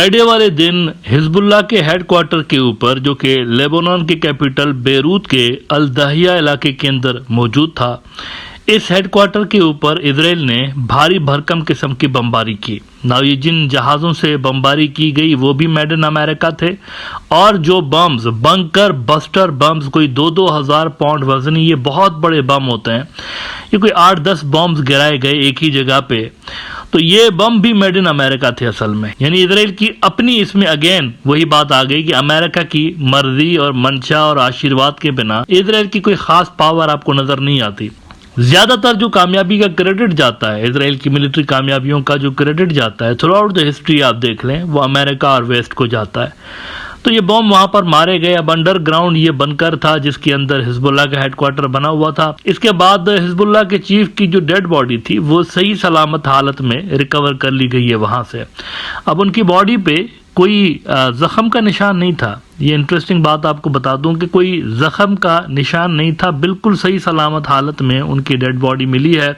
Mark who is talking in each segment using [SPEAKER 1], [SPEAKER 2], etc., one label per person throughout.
[SPEAKER 1] Friday वाले दिन Hezbollah के हेडक्वार्टर के ऊपर, जो कि लेबनान की कैपिटल बेरूत के अल दहिया इलाके के अंदर मौजूद था, इस हेडक्वार्टर के ऊपर इजराइल ने भारी भरकम किस्म की बमबारी की। ना ये जिन जहाज़ों से बमबारी की गई वो भी मेड इन अमेरिका थे, और जो बम्स, बंकर बस्टर बम्स, कोई 2-2 हज़ार पाउंड वजनी, ये बहुत बड़े बम होते हैं, ये कोई 8-10 बम्स गिराए गए एक ही जगह पे। तो ये बम भी मेड इन अमेरिका थे असल में। यानी इजराइल की अपनी इसमें अगेन वही बात आ गई कि अमेरिका की मर्जी और मंशा और आशीर्वाद के बिना इजराइल की कोई खास पावर आपको नजर नहीं आती। ज्यादातर जो कामयाबी का क्रेडिट जाता है, इजराइल की मिलिट्री कामयाबियों का जो क्रेडिट जाता है थ्रू आउट द हिस्ट्री आप देख लें, वो अमेरिका और वेस्ट को जाता है। तो ये बम वहां पर मारे गए। अब अंडरग्राउंड ये बनकर था जिसके अंदर हिजबुल्लाह का हेडक्वार्टर बना हुआ था। इसके बाद हिजबुल्लाह के चीफ की जो डेड बॉडी थी वो सही सलामत हालत में रिकवर कर ली गई है वहां से। अब उनकी बॉडी पे कोई जख्म का निशान नहीं था। ये इंटरेस्टिंग बात आपको बता दूं कि कोई जख्म का निशान नहीं था, बिल्कुल सही सलामत हालत में उनकी डेड बॉडी मिली है।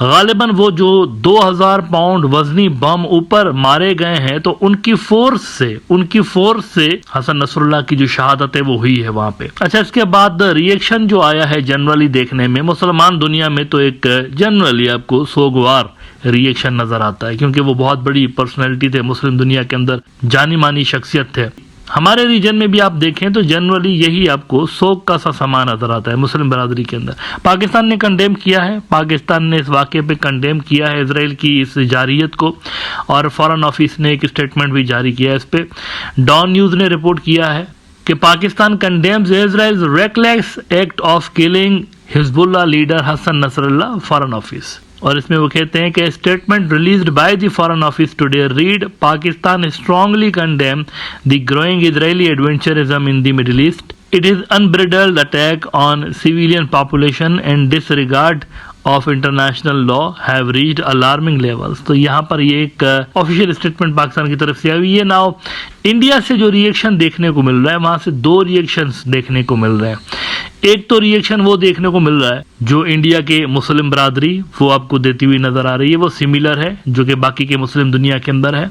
[SPEAKER 1] गालिबन वो जो 2000 पाउंड वजनी बम ऊपर मारे गए हैं, तो उनकी फोर्स से हसन नसरुल्लाह की जो शहादत है वो हुई है वहां पे। अच्छा, इसके बाद रिएक्शन जो आया है जनरली देखने में मुसलमान दुनिया में, तो एक जनरली आपको सोगवार रिएक्शन नजर आता है, क्योंकि वो बहुत बड़ी पर्सनैलिटी थे, मुस्लिम दुनिया के अंदर जानी मानी शख्सियत थे। हमारे रीजन में भी आप देखें तो जनरली यही आपको शोक का सा सामान नजर आता है मुस्लिम बरादरी के अंदर। पाकिस्तान ने कंडेम किया है, पाकिस्तान ने इस वाक़े पे कंडेम किया है इजराइल की इस जारियत को, और फॉरेन ऑफिस ने एक स्टेटमेंट भी जारी किया है इस पे। डॉन न्यूज़ ने रिपोर्ट किया है कि Pakistan condemns Israel's reckless act of killing Hezbollah leader Hassan Nasrallah, foreign office. और इसमें वो कहते हैं कि statement released by the foreign office today read Pakistan strongly condemn the growing Israeli adventurism in the Middle East. It is unbridled attack on civilian population and disregard of international law have reached alarming levels. तो यहाँ पर ये एक official statement Pakistan की तरफ से आई है। Now India से जो रिएक्शन देखने को मिल रहा है, वहां से दो रिएक्शंस देखने को मिल रहे हैं। एक तो रिएक्शन वो देखने को मिल रहा है जो इंडिया के मुस्लिम बरादरी वो आपको देती हुई नजर आ रही है, वो सिमिलर है जो कि बाकी के मुस्लिम दुनिया के अंदर है।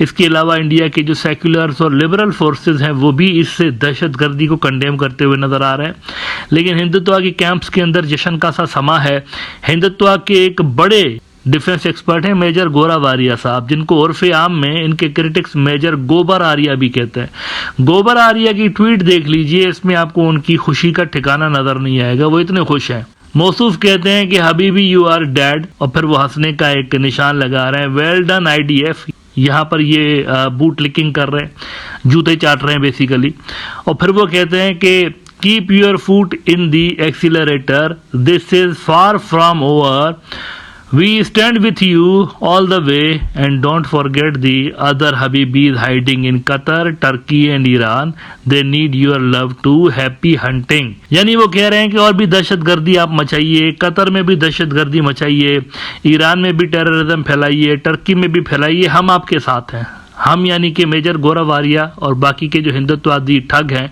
[SPEAKER 1] इसके अलावा इंडिया के जो सेक्युलर्स और लिबरल फोर्सेस हैं वो भी इससे दहशतगर्दी को कंडेम करते हुए नजर आ रहे हैं। लेकिन हिंदुत्व के कैंप्स के अंदर जश्न का सा समा है। हिंदुत्व के एक बड़े डिफेंस एक्सपर्ट हैं मेजर गोराव आर्या साहब, जिनको उर्फे आम में इनके क्रिटिक्स मेजर गोबर आर्या भी कहते हैं। गोबर आर्या की ट्वीट देख लीजिए, इसमें आपको उनकी खुशी का ठिकाना नजर नहीं आएगा, वो इतने खुश हैं। मौसूफ कहते हैं कि हबीबी यू आर डेड, और फिर वो हंसने का एक निशान लगा रहे हैं। वेल डन IDF, यहाँ पर ये बूट लिकिंग कर रहे हैं, जूते चाट रहे हैं बेसिकली। और फिर वो कहते हैं कि keep your foot in the accelerator, this is far from over, we stand with you all the way and don't forget the other Habibis hiding in Qatar, Turkey and Iran. They need your love too. Happy hunting. यानी वो कह रहे हैं कि और भी दहशतगर्दी आप मचाइए, कतर में भी दहशतगर्दी मचाइए, ईरान में भी टेररिज्म फैलाइए, टर्की में भी फैलाइए, हम आपके साथ हैं। हम यानी कि मेजर गोराव आर्या और बाकी के जो हिंदुत्ववादी ठग हैं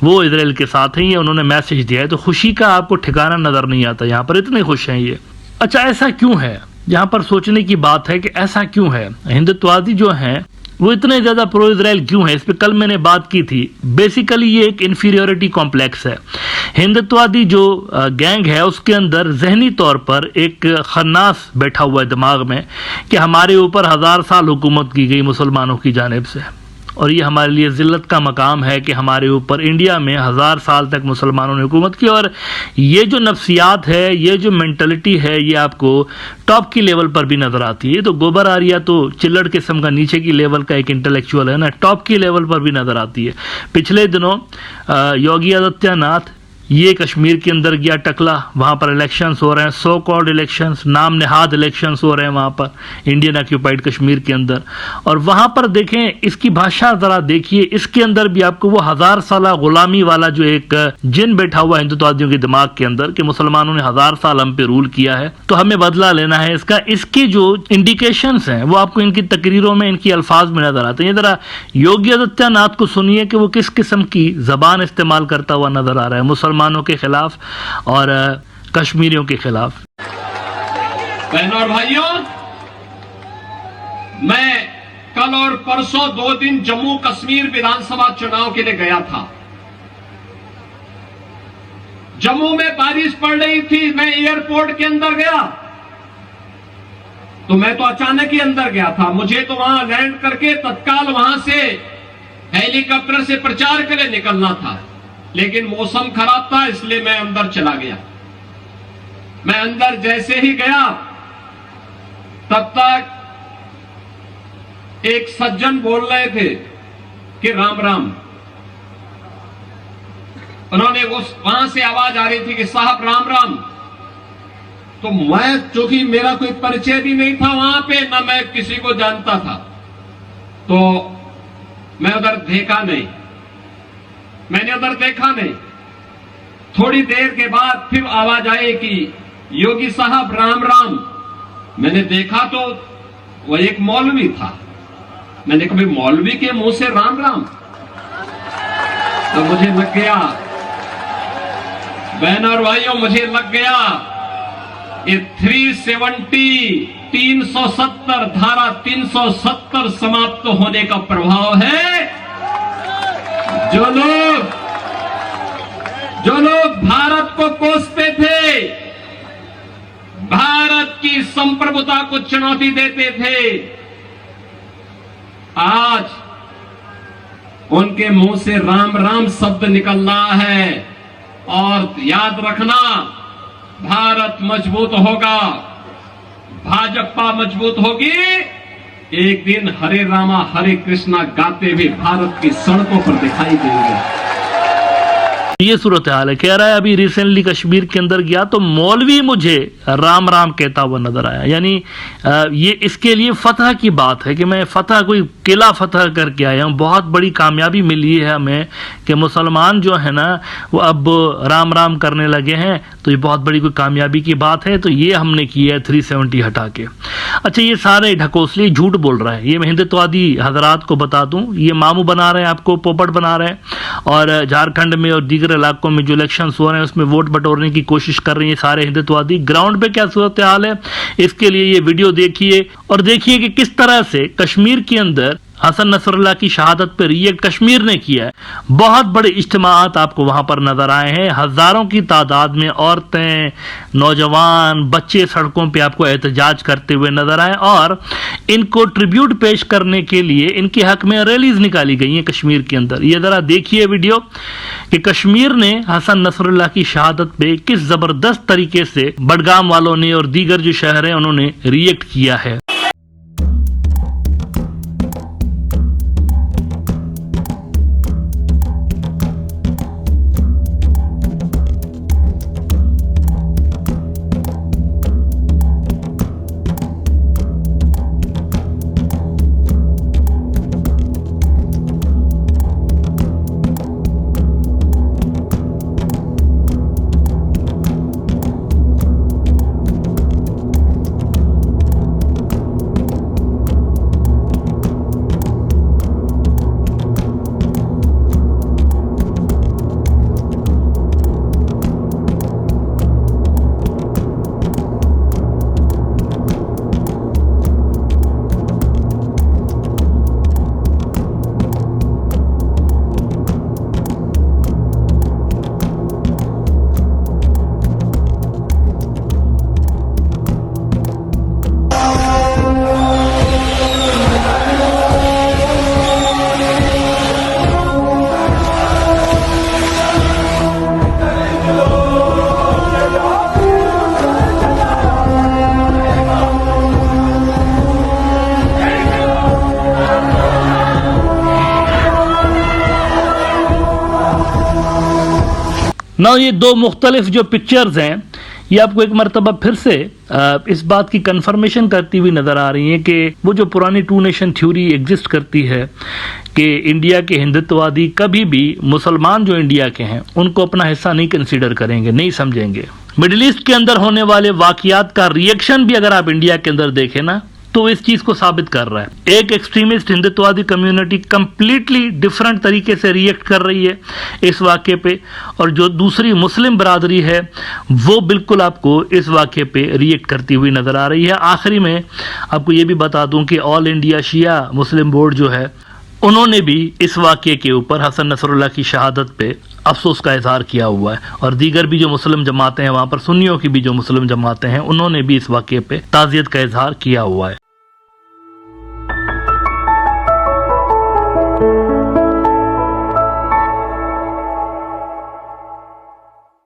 [SPEAKER 1] वो इजराइल के साथ हैं, ये उन्होंने मैसेज दिया है। तो खुशी का आपको ठिकाना नजर नहीं आता, यहाँ पर इतने खुश हैं ये। अच्छा, ऐसा क्यों है? यहाँ पर सोचने की बात है कि ऐसा क्यों है, हिंदुत्ववादी जो हैं वो इतने ज्यादा प्रो इजराइल क्यों है? इस पे कल मैंने बात की थी। बेसिकली ये एक इंफीरियोरिटी कॉम्प्लेक्स है। हिंदुत्ववादी जो गैंग है उसके अंदर जहनी तौर पर एक खन्नास बैठा हुआ है दिमाग में कि हमारे ऊपर 1000 साल हुकूमत की गई मुसलमानों की जानिब से, और ये हमारे लिए जिल्लत का मकाम है कि हमारे ऊपर इंडिया में 1000 साल तक मुसलमानों ने हुकूमत की। और ये जो नफ्सियात है, ये जो मेंटलिटी है, ये आपको टॉप की लेवल पर भी नजर आती है। तो गोबर आर्या तो चिल्लड़ किस्म का नीचे की लेवल का एक इंटेलेक्चुअल है ना, टॉप की लेवल पर भी नजर आती है। पिछले दिनों योगी आदित्यनाथ ये कश्मीर के अंदर गया टकला, वहां पर इलेक्शंस हो रहे हैं, सो कॉल्ड इलेक्शंस, नाम नेहाद इलेक्शंस हो रहे हैं वहां पर इंडियन ऑक्यूपाइड कश्मीर के अंदर। और वहां पर देखें इसकी भाषा जरा देखिए, इसके अंदर भी आपको वो 1000 साल गुलामी वाला जो एक जिन बैठा हुआ हिंदुत्ववादियों के दिमाग के अंदर कि मुसलमानों ने 1000 साल हम पे रूल किया है तो हमें बदला लेना है इसका, इसके जो इंडिकेशंस हैं वो आपको इनकी तकरीरों में, इनकी अल्फाज में नजर आते हैं। जरा योगी आदित्यनाथ को सुनिए कि वो किस किस्म की जबान इस्तेमाल करता हुआ नजर आ रहा है मुसलमानों के खिलाफ और कश्मीरियों के खिलाफ।
[SPEAKER 2] बहनों और भाइयों, मैं कल और परसों 2 दिन जम्मू कश्मीर विधानसभा चुनाव के लिए गया था। जम्मू में बारिश पड़ रही थी, मैं एयरपोर्ट के अंदर गया तो मैं तो अचानक ही अंदर गया था। मुझे तो वहां लैंड करके तत्काल वहां से हेलीकॉप्टर से प्रचार के लिए निकलना था, लेकिन मौसम खराब था इसलिए मैं अंदर चला गया। मैं अंदर जैसे ही गया तब तक एक सज्जन बोल रहे थे कि राम राम। उन्होंने वहां से आवाज आ रही थी कि साहब राम राम। तो मैं, चूंकि मेरा कोई परिचय भी नहीं था वहां पे, ना मैं किसी को जानता था, तो मैं उधर देखा नहीं, मैंने उधर देखा नहीं। थोड़ी देर के बाद फिर आवाज आई कि योगी साहब राम राम। मैंने देखा तो वो एक मौलवी था। मैंने कहा मौलवी के मुंह से राम राम, तो मुझे लग गया, बहन और भाइयों, मुझे लग गया ये 370 धारा 370 समाप्त होने का प्रभाव है। जो लोग भारत को कोसते थे, भारत की संप्रभुता को चुनौती देते थे, आज उनके मुंह से राम राम शब्द निकल रहा है। और याद रखना, भारत मजबूत होगा, भाजपा मजबूत होगी, एक दिन हरे रामा हरे कृष्णा गाते हुए भारत की सड़कों पर दिखाई देंगे।
[SPEAKER 1] ये सूरत हाल है। कह रहा है अभी रिसेंटली कश्मीर के अंदर गया तो मौलवी मुझे राम राम कहता हुआ नजर आया। यानी ये इसके लिए फतह की बात है कि मैं फतह, कोई किला फतह करके आया हूँ। बहुत बड़ी कामयाबी मिली है हमें कि मुसलमान जो है ना वो अब राम राम करने लगे हैं, तो ये बहुत बड़ी कोई कामयाबी की बात है। तो ये हमने किया है 370 हटा के। अच्छा, ये सारे ढकोसले झूठ बोल रहा है। ये मैं हिंदुत्ववादी हजरात को बता दूं, ये मामू बना रहे हैं, आपको पोपट बना रहे हैं, और झारखंड में और दीगर इलाकों में जो इलेक्शन हो रहे हैं उसमें वोट बटोरने की कोशिश कर रही है सारे हिंदुत्ववादी। ग्राउंड पे क्या सूरत हाल है, इसके लिए ये वीडियो देखिए और देखिए कि किस तरह से कश्मीर के अंदर हसन नसरुल्लाह की शहादत पर रिएक्ट कश्मीर ने किया है। बहुत बड़े इज्तिमात आपको वहां पर नजर आए हैं। हजारों की तादाद में औरतें, नौजवान, बच्चे सड़कों पे आपको एहतजाज करते हुए नजर आए और इनको ट्रिब्यूट पेश करने के लिए इनके हक में रैलीज निकाली गई हैं कश्मीर के अंदर। ये जरा देखिए वीडियो कि कश्मीर ने हसन नसरुल्लाह की शहादत पे किस जबरदस्त तरीके से बडगाम वालों ने और दीगर जो शहर हैं उन्होंने रिएक्ट किया है। ना ये दो मुख्तलिफ जो पिक्चर्स हैं ये आपको एक मरतबा फिर से इस बात की कंफर्मेशन करती हुई नज़र आ रही है कि वो जो पुरानी टू नेशन थ्योरी एग्जिस्ट करती है कि इंडिया के हिंदुत्ववादी कभी भी मुसलमान जो इंडिया के हैं उनको अपना हिस्सा नहीं कंसीडर करेंगे, नहीं समझेंगे। मिडिल ईस्ट के अंदर होने वाले वाकयात का रिएक्शन भी अगर आप इंडिया के अंदर देखें ना तो इस चीज को साबित कर रहा है। एक एक्सट्रीमिस्ट हिंदुत्ववादी कम्युनिटी कंप्लीटली डिफरेंट तरीके से रिएक्ट कर रही है इस वाक्य पे, और जो दूसरी मुस्लिम बरादरी है वो बिल्कुल आपको इस वाक्य पे रिएक्ट करती हुई नजर आ रही है। आखिरी में आपको ये भी बता दूं कि ऑल इंडिया शिया मुस्लिम बोर्ड जो है उन्होंने भी इस वाक्य के ऊपर हसन नसरुल्लाह की शहादत पे अफसोस का इजहार किया हुआ है, और दीगर भी जो मुस्लिम जमातें हैं वहां पर सुन्नियों की भी जो मुस्लिम जमातें हैं उन्होंने भी इस वाक्य पे ताज़ियत का इजहार किया हुआ है।